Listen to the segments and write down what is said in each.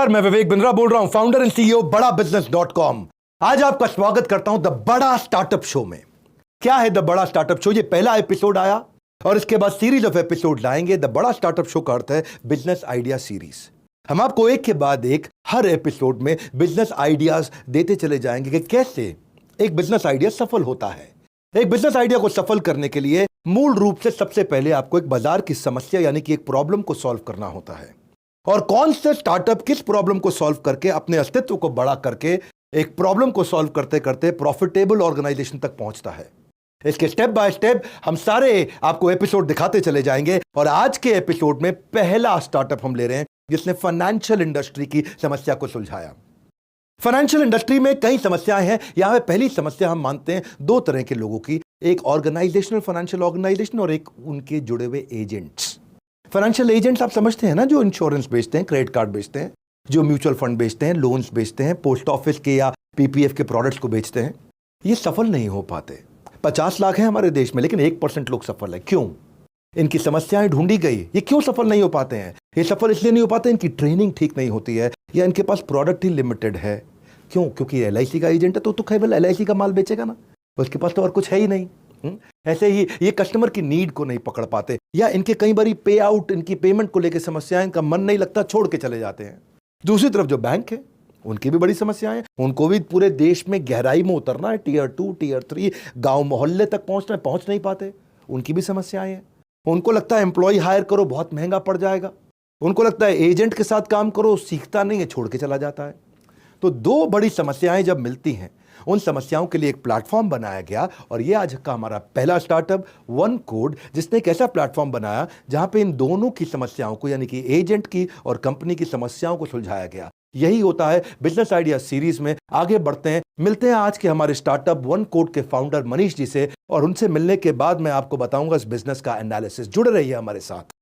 नमस्कार, मैं विवेक बिंद्रा बोल रहा हूं, फाउंडर एंड सीईओ बड़ा बिजनेस.com। आज आपका स्वागत करता हूं द बड़ा स्टार्टअप शो में। क्या है द बड़ा स्टार्टअप शो? ये पहला एपिसोड आया और इसके बाद सीरीज ऑफ एपिसोड लाएंगे। द बड़ा स्टार्टअप शो का अर्थ है बिजनेस आइडिया सीरीज। हम आपको एक के बाद एक हर एपिसोड में बिजनेस आइडियाज देते चले जाएंगे कि कैसे एक बिजनेस आइडिया सफल होता है। एक बिजनेस आइडिया को सफल करने के लिए मूल रूप से सबसे पहले आपको एक बाजार की समस्या यानी कि एक प्रॉब्लम को सॉल्व करना होता है। और कौन से स्टार्टअप किस प्रॉब्लम को सॉल्व करके अपने अस्तित्व को बड़ा करके एक प्रॉब्लम को सॉल्व करते करते प्रॉफिटेबल ऑर्गेनाइजेशन तक पहुंचता है। इसके स्टेप बाय स्टेप हम सारे आपको एपिसोड दिखाते चले जाएंगे। और आज के एपिसोड में पहला स्टार्टअप हम ले रहे हैं जिसने फाइनेंशियल इंडस्ट्री की समस्या को सुलझाया। फाइनेंशियल इंडस्ट्री में कई समस्याएं हैं। यहां पे पहली समस्या हम मानते हैं दो तरह के लोगों की, एक ऑर्गेनाइजेशनल फाइनेंशियल ऑर्गेनाइजेशन और एक उनके जुड़े हुए एजेंट्स। फाइनेंशियल एजेंट्स आप समझते हैं ना, जो इंश्योरेंस बेचते हैं, क्रेडिट कार्ड बेचते हैं, जो म्यूचुअल फंड बेचते हैं, लोन्स बेचते हैं, पोस्ट ऑफिस के या पीपीएफ के प्रोडक्ट्स को बेचते हैं। ये सफल नहीं हो पाते। 50 लाख हैं हमारे देश में, लेकिन 1% लोग सफल है। क्यों? इनकी समस्याएं ढूंढी गई। ये क्यों सफल नहीं हो पाते हैं? ये सफल इसलिए नहीं हो पाते, इनकी ट्रेनिंग ठीक नहीं होती है या इनके पास प्रोडक्ट ही लिमिटेड है। क्यों? क्योंकि LIC का एजेंट है तो केवल LIC का माल बेचेगा ना, उसके पास तो और कुछ है ही नहीं। ऐसे ही ये कस्टमर की नीड को नहीं पकड़ पाते, या इनके कई बारी पे आउट, इनकी पेमेंट को लेकर समस्याएं, इनका मन नहीं लगता, छोड़ के चले जाते हैं। दूसरी तरफ जो बैंक है उनकी भी बड़ी समस्याएं, उनको भी पूरे देश में गहराई में उतरना है, Tier 2 Tier 3 गांव मोहल्ले तक पहुंचना है, पहुंच नहीं पाते। उनकी भी समस्याएं हैं। उनको लगता है एम्प्लॉय हायर करो, बहुत महंगा पड़ जाएगा। उनको लगता है एजेंट के साथ काम करो, सीखता नहीं है, छोड़ के चला जाता है। तो दो बड़ी समस्याएं जब मिलती हैं, उन समस्याओं के लिए एक प्लेटफॉर्म बनाया गया। और ये आज का हमारा पहला स्टार्टअप वन कोड, जिसने एक ऐसा प्लेटफॉर्म बनाया जहां पे इन दोनों की समस्याओं को, यानी कि एजेंट की और कंपनी की समस्याओं को सुलझाया गया। यही होता है बिजनेस आइडिया सीरीज में। आगे बढ़ते हैं, मिलते हैं आज के हमारे स्टार्टअप वन कोड के फाउंडर मनीष जी से, और उनसे मिलने के बाद मैं आपको बताऊंगा इस बिजनेस का एनालिसिस। जुड़े रहिए हमारे साथ।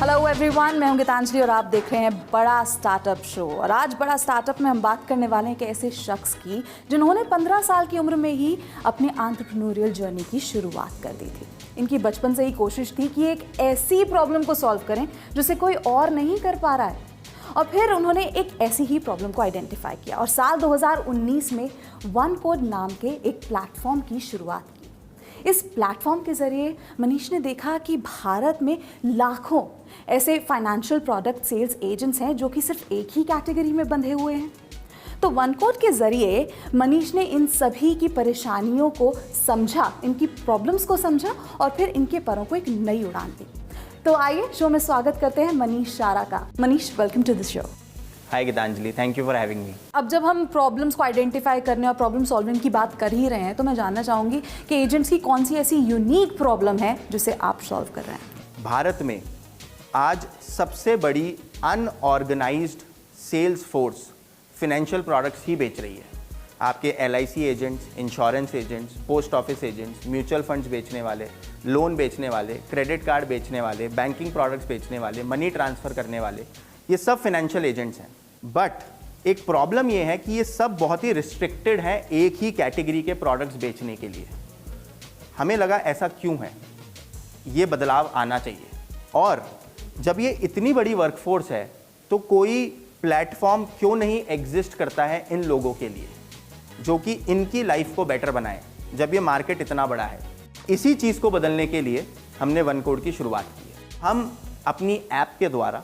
हेलो एवरीवन, मैं हूं गीतांजलि और आप देख रहे हैं बड़ा स्टार्टअप शो। और आज बड़ा स्टार्टअप में हम बात करने वाले हैं एक ऐसे शख्स की जिन्होंने 15 साल की उम्र में ही अपनी एंटरप्रेन्योरियल जर्नी की शुरुआत कर दी थी। इनकी बचपन से ही कोशिश थी कि एक ऐसी प्रॉब्लम को सॉल्व करें जिसे कोई और नहीं कर पा रहा है। और फिर उन्होंने एक ऐसी ही प्रॉब्लम को आइडेंटिफाई किया और साल 2019 में वन कोड नाम के एक प्लेटफॉर्म की शुरुआत की। इस प्लेटफॉर्म के ज़रिए मनीष ने देखा कि भारत में लाखों ऐसे फाइनेंशियल प्रोडक्ट सेल्स एजेंट्स हैं जो कि सिर्फ एक ही कैटेगरी में बंधे हुए हैं। तो वन कोड के ज़रिए मनीष ने इन सभी की परेशानियों को समझा, इनकी प्रॉब्लम्स को समझा और फिर इनके परों को एक नई उड़ान दी। तो आइए शो में स्वागत करते हैं मनीष शारा का। Manish, welcome to the show. Hi Gitanjali, thank you for having me. अब जब हम प्रॉब्लम्स को आइडेंटिफाई करने और प्रॉब्लम सॉल्विंग की बात कर ही रहे हैं, तो मैं जानना चाहूँगी कि एजेंट्स की कौन सी ऐसी यूनिक प्रॉब्लम है जिसे आप सॉल्व कर रहे हैं। भारत में आज सबसे बड़ी unorganised sales force financial products ही बेच रही है। आपके LIC agents, insurance agents, post office agents, mutual funds बेचने वाले, लोन बेचने वाले, क्रेडिट कार्ड बेचने वाले, बैंकिंग प्रोडक्ट्स बेचने वाले, मनी ट्रांसफ़र करने वाले, ये सब फिनेंशियल एजेंट्स हैं। बट एक प्रॉब्लम ये है कि ये सब बहुत ही रिस्ट्रिक्टेड हैं एक ही कैटेगरी के प्रोडक्ट्स बेचने के लिए। हमें लगा ऐसा क्यों है, ये बदलाव आना चाहिए। और जब ये इतनी बड़ी वर्कफोर्स है तो कोई प्लेटफॉर्म क्यों नहीं एग्जिस्ट करता है इन लोगों के लिए, जो कि इनकी लाइफ को बेटर बनाए, जब ये मार्केट इतना बड़ा है। इसी चीज़ को बदलने के लिए हमने वन कोड की शुरुआत की है। हम अपनी ऐप के द्वारा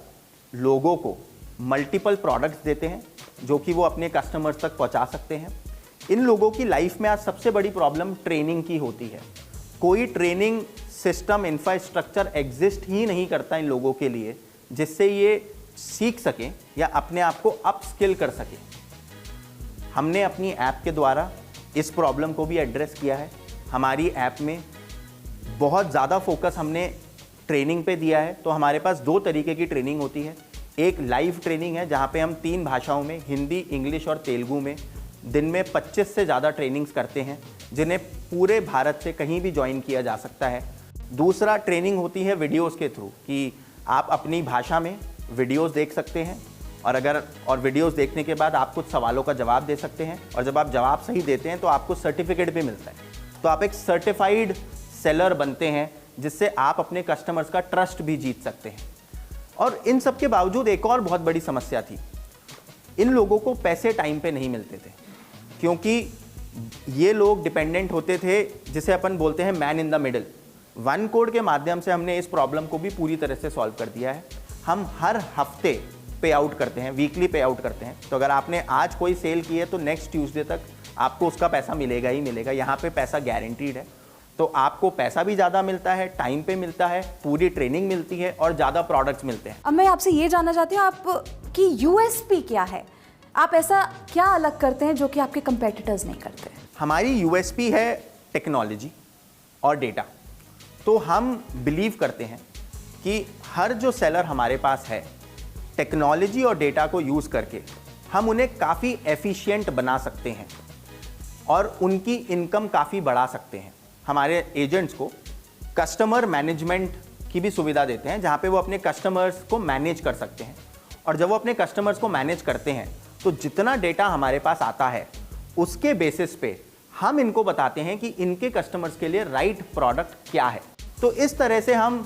लोगों को मल्टीपल प्रोडक्ट्स देते हैं जो कि वो अपने कस्टमर्स तक पहुंचा सकते हैं। इन लोगों की लाइफ में आज सबसे बड़ी प्रॉब्लम ट्रेनिंग की होती है। कोई ट्रेनिंग सिस्टम, इंफ्रास्ट्रक्चर एग्जिस्ट ही नहीं करता इन लोगों के लिए जिससे ये सीख सकें या अपने आप को अप स्किल कर सकें। हमने अपनी ऐप के द्वारा इस प्रॉब्लम को भी एड्रेस किया है। हमारी ऐप में बहुत ज़्यादा फोकस हमने ट्रेनिंग पे दिया है। तो हमारे पास दो तरीके की ट्रेनिंग होती है। एक लाइव ट्रेनिंग है जहाँ पे हम 3 भाषाओं में, हिंदी, इंग्लिश और तेलुगु में दिन में 25 से ज़्यादा ट्रेनिंग्स करते हैं, जिन्हें पूरे भारत से कहीं भी ज्वाइन किया जा सकता है। दूसरा ट्रेनिंग होती है वीडियोस के थ्रू कि आप अपनी भाषा में वीडियोस देख सकते हैं और वीडियोस देखने के बाद आप कुछ सवालों का जवाब दे सकते हैं और जब आप जवाब सही देते हैं तो आपको सर्टिफिकेट भी मिलता है। तो आप एक सर्टिफाइड सेलर बनते हैं जिससे आप अपने कस्टमर्स का ट्रस्ट भी जीत सकते हैं। और इन सब के बावजूद एक और बहुत बड़ी समस्या थी, इन लोगों को पैसे टाइम पे नहीं मिलते थे क्योंकि ये लोग डिपेंडेंट होते थे, जिसे अपन बोलते हैं man in the middle. One code के माध्यम से हमने इस प्रॉब्लम को भी पूरी तरह से सॉल्व कर दिया है। हम हर हफ्ते पे आउट करते हैं, वीकली पे आउट करते हैं। तो अगर आपने आज कोई सेल की है तो नेक्स्ट ट्यूसडे तक आपको उसका पैसा मिलेगा ही मिलेगा। यहाँ पे पैसा गारंटीड है, तो आपको पैसा भी ज़्यादा मिलता है, टाइम पे मिलता है, पूरी ट्रेनिंग मिलती है और ज़्यादा प्रोडक्ट्स मिलते हैं। अब मैं आपसे ये जानना चाहती हूँ आपकी यूएसपी क्या है, आप ऐसा क्या अलग करते हैं जो कि आपके कंपेटिटर्स नहीं करते? हमारी यूएसपी है टेक्नोलॉजी और डेटा। तो हम बिलीव करते हैं कि हर जो सेलर हमारे पास है, टेक्नोलॉजी और डेटा को यूज़ करके हम उन्हें काफ़ी एफिशिएंट बना सकते हैं और उनकी इनकम काफ़ी बढ़ा सकते हैं। हमारे एजेंट्स को कस्टमर मैनेजमेंट की भी सुविधा देते हैं जहाँ पे वो अपने कस्टमर्स को मैनेज कर सकते हैं। और जब वो अपने कस्टमर्स को मैनेज करते हैं तो जितना डेटा हमारे पास आता है उसके बेसिस पे हम इनको बताते हैं कि इनके कस्टमर्स के लिए राइट प्रोडक्ट क्या है। तो इस तरह से हम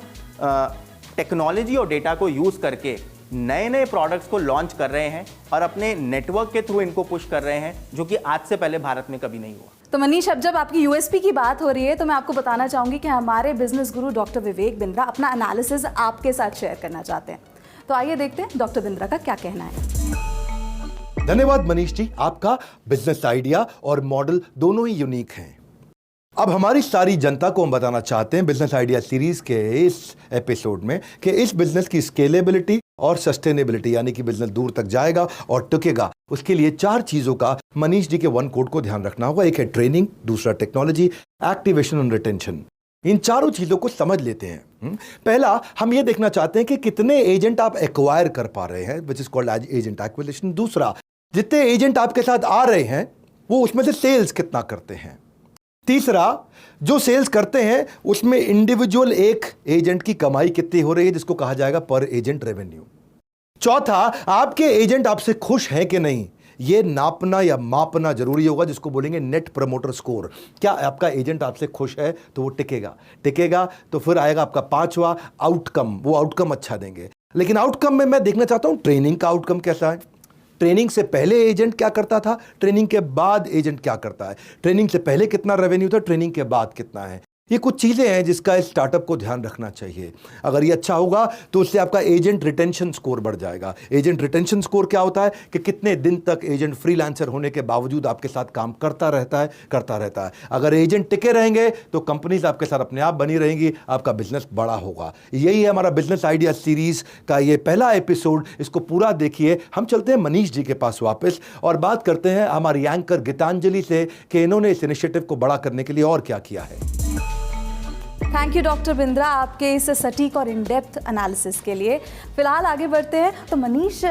टेक्नोलॉजी और डेटा को यूज़ करके नए नए प्रोडक्ट्स को लॉन्च कर रहे हैं और अपने नेटवर्क के थ्रू इनको पुश कर रहे हैं, जो कि आज से पहले भारत में कभी नहीं हुआ। तो मनीष, अब जब आपकी यूएसपी की बात हो रही है तो मैं आपको बताना चाहूंगी कि हमारे बिजनेस गुरु डॉक्टर विवेक बिंद्रा अपना एनालिसिस आपके साथ शेयर करना चाहते हैं। तो आइए देखते हैं डॉक्टर बिंद्रा का क्या कहना है। धन्यवाद मनीष जी, आपका बिजनेस आइडिया और मॉडल दोनों ही यूनिक हैं। अब हमारी सारी जनता को हम बताना चाहते हैं बिजनेस आइडिया सीरीज के इस एपिसोड में कि इस बिजनेस की स्केलेबिलिटी और सस्टेनेबिलिटी, यानी कि बिजनेस दूर तक जाएगा और टिकेगा, उसके लिए 4 चीजों का मनीष जी के वन कोड को ध्यान रखना होगा। एक है ट्रेनिंग, दूसरा टेक्नोलॉजी, एक्टिवेशन और रिटेंशन। इन चारों चीजों को समझ लेते हैं। पहला, हम ये देखना चाहते हैं कि कितने एजेंट आप एक्वायर कर पा रहे हैं, which is called agent acquisition. दूसरा, जितने एजेंट आपके साथ आ रहे हैं वो उसमें से सेल्स कितना करते हैं। तीसरा, जो सेल्स करते हैं उसमें इंडिविजुअल एक एजेंट की कमाई कितनी हो रही है, जिसको कहा जाएगा पर एजेंट रेवेन्यू। चौथा, आपके एजेंट आपसे खुश हैं कि नहीं, ये नापना या मापना जरूरी होगा, जिसको बोलेंगे नेट प्रमोटर स्कोर। क्या आपका एजेंट आपसे खुश है तो वो टिकेगा। तो फिर आएगा आपका 5वां आउटकम, वो आउटकम अच्छा देंगे। लेकिन आउटकम में मैं देखना चाहता हूं ट्रेनिंग का आउटकम कैसा है। ट्रेनिंग से पहले एजेंट क्या करता था, ट्रेनिंग के बाद एजेंट क्या करता है, ट्रेनिंग से पहले कितना रेवेन्यू था, ट्रेनिंग के बाद कितना है। ये कुछ चीज़ें हैं जिसका इस स्टार्टअप को ध्यान रखना चाहिए। अगर ये अच्छा होगा तो उससे आपका एजेंट रिटेंशन स्कोर बढ़ जाएगा। एजेंट रिटेंशन स्कोर क्या होता है कि कितने दिन तक एजेंट फ्रीलांसर होने के बावजूद आपके साथ काम करता रहता है। अगर एजेंट टिके रहेंगे तो कंपनीज आपके साथ अपने आप बनी रहेंगी, आपका बिजनेस बड़ा होगा। यही है हमारा बिजनेस आइडिया सीरीज का ये पहला एपिसोड। इसको पूरा देखिए। हम चलते हैं मनीष जी के पास वापस और बात करते हैं हमारी एंकर गीतांजलि से कि इन्होंने इस इनिशिएटिव को बड़ा करने के लिए और क्या किया है। थैंक यू डॉक्टर बिंद्रा आपके इस सटीक और इन डेप्थ एनालिसिस के लिए। फिलहाल आगे बढ़ते हैं। तो मनीष,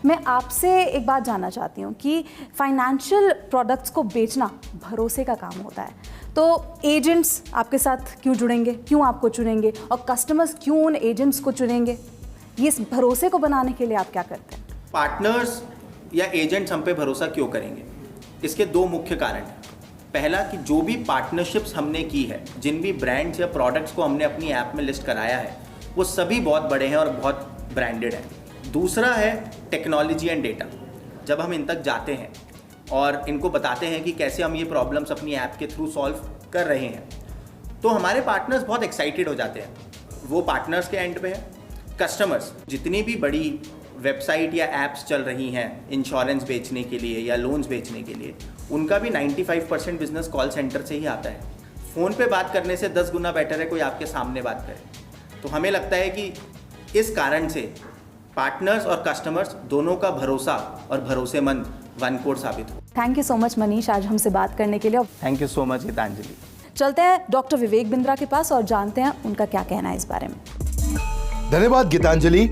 मैं आपसे एक बात जानना चाहती हूँ कि फाइनेंशियल प्रोडक्ट्स को बेचना भरोसे का काम होता है। तो एजेंट्स आपके साथ क्यों जुड़ेंगे, क्यों आपको चुनेंगे, और कस्टमर्स क्यों उन एजेंट्स को चुनेंगे? ये इस भरोसे को बनाने के लिए आप क्या करते हैं? पार्टनर्स या एजेंट्स हम पे भरोसा क्यों करेंगे? इसके 2 मुख्य कारण हैं। पहला कि जो भी पार्टनरशिप्स हमने की है, जिन भी ब्रांड्स या प्रोडक्ट्स को हमने अपनी ऐप में लिस्ट कराया है, वो सभी बहुत बड़े हैं और बहुत ब्रांडेड हैं। दूसरा है टेक्नोलॉजी एंड डेटा। जब हम इन तक जाते हैं और इनको बताते हैं कि कैसे हम ये प्रॉब्लम्स अपनी ऐप के थ्रू सॉल्व कर रहे हैं, तो हमारे पार्टनर्स बहुत एक्साइटेड हो जाते हैं। वो पार्टनर्स के एंड पे है। कस्टमर्स, जितनी भी बड़ी वेबसाइट या एप्स चल रही हैं इंश्योरेंस बेचने के लिए या लोन्स बेचने के लिए, उनका भी 95% बिजनेस कॉल सेंटर से ही आता है। फ़ोन पे बात करने से 10 गुना बेटर है कोई आपके सामने बात करे। तो हमें लगता है कि इस कारण से पार्टनर्स और कस्टमर्स दोनों का भरोसा और भरोसेमंद वन कोड साबित हो। Thank you so much Manish, आज हमसे बात करने के लिए। Thank you so much Gitanjali. चलते हैं डॉक्टर विवेक बिंद्रा के पास और जानते हैं उनका क्या कहना है इस बारे में। धन्यवाद गीतांजलि।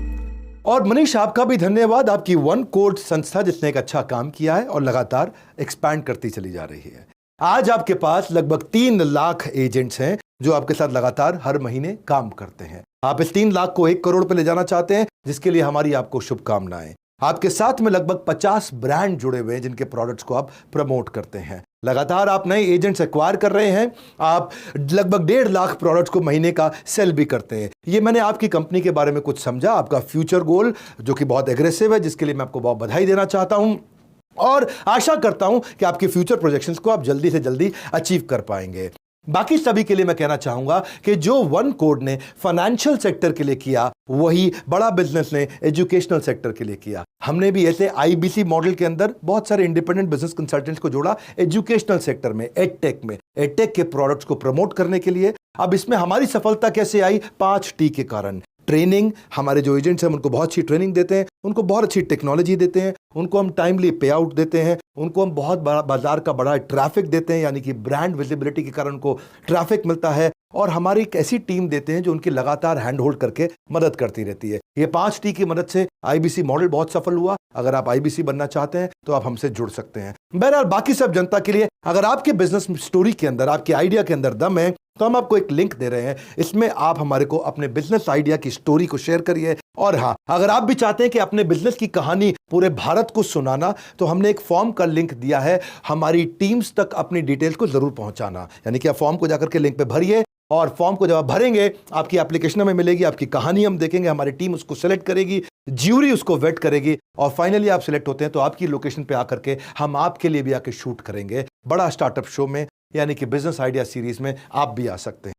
और मनीष, आपका भी धन्यवाद, आपकी वन कोड संस्था जिसने एक अच्छा काम किया है और लगातार एक्सपैंड करती चली जा रही है। आज आपके पास लगभग 3 लाख एजेंट्स हैं जो आपके साथ लगातार हर महीने काम करते हैं। आप इस 3 लाख को 1 करोड़ पे ले जाना चाहते हैं, जिसके लिए हमारी आपको शुभकामनाएं। आपके साथ में लगभग 50 ब्रांड जुड़े हुए हैं जिनके प्रोडक्ट्स को आप प्रमोट करते हैं। लगातार आप नए एजेंट्स एक्वायर कर रहे हैं। आप लगभग 1.5 लाख प्रोडक्ट्स को महीने का सेल भी करते हैं। ये मैंने आपकी कंपनी के बारे में कुछ समझा, आपका फ्यूचर गोल जो कि बहुत एग्रेसिव है, जिसके लिए मैं आपको बहुत बधाई देना चाहता हूं और आशा करता हूं कि आपके फ्यूचर प्रोजेक्शंस को आप जल्दी से जल्दी अचीव कर पाएंगे। बाकी सभी के लिए मैं कहना चाहूंगा कि जो वन कोड ने फाइनेंशियल सेक्टर के लिए किया, वही बड़ा बिजनेस ने एजुकेशनल सेक्टर के लिए किया। हमने भी ऐसे आईबीसी मॉडल के अंदर बहुत सारे इंडिपेंडेंट बिजनेस कंसल्टेंट्स को जोड़ा एजुकेशनल सेक्टर में, एडटेक के प्रोडक्ट्स को प्रमोट करने के लिए। अब इसमें हमारी सफलता कैसे आई? 5T के कारण। ट्रेनिंग, हमारे जो एजेंट्स हैं उनको बहुत अच्छी ट्रेनिंग देते हैं, उनको बहुत अच्छी टेक्नोलॉजी देते हैं, उनको हम टाइमली पे आउट देते हैं, उनको हम बहुत बड़ा बाजार का बड़ा ट्रैफिक देते हैं, यानी कि ब्रांड विजिबिलिटी के कारण उनको ट्रैफिक मिलता है, और हमारी एक ऐसी टीम देते हैं जो उनकी लगातार हैंड होल्ड करके मदद करती रहती है। ये 5T की मदद से आईबीसी मॉडल बहुत सफल हुआ। अगर आप आईबीसी बनना चाहते हैं तो आप हमसे जुड़ सकते हैं। बहरहाल बाकी सब जनता के लिए, अगर आपके बिजनेस स्टोरी के अंदर, आपके आइडिया के अंदर दम है, तो हम आपको एक लिंक दे रहे हैं। इसमें आप हमारे को अपने बिजनेस आइडिया की स्टोरी को शेयर करिए। और हाँ, अगर आप भी चाहते हैं कि अपने बिजनेस की कहानी पूरे भारत को सुनाना, तो हमने एक फॉर्म का लिंक दिया है। हमारी टीम्स तक अपनी डिटेल्स को जरूर पहुंचाना, यानी कि आप फॉर्म को जाकर के लिंक पे भरिए, और फॉर्म को जब आप भरेंगे आपकी एप्लीकेशन हमें मिलेगी, आपकी कहानी हम देखेंगे, हमारी टीम उसको सेलेक्ट करेगी, ज्यूरी उसको वेट करेगी, और फाइनली आप सिलेक्ट होते हैं तो आपकी लोकेशन पे आकर के हम आपके लिए भी आके शूट करेंगे। बड़ा स्टार्टअप शो में, यानी कि बिजनेस आइडिया सीरीज में आप भी आ सकते हैं।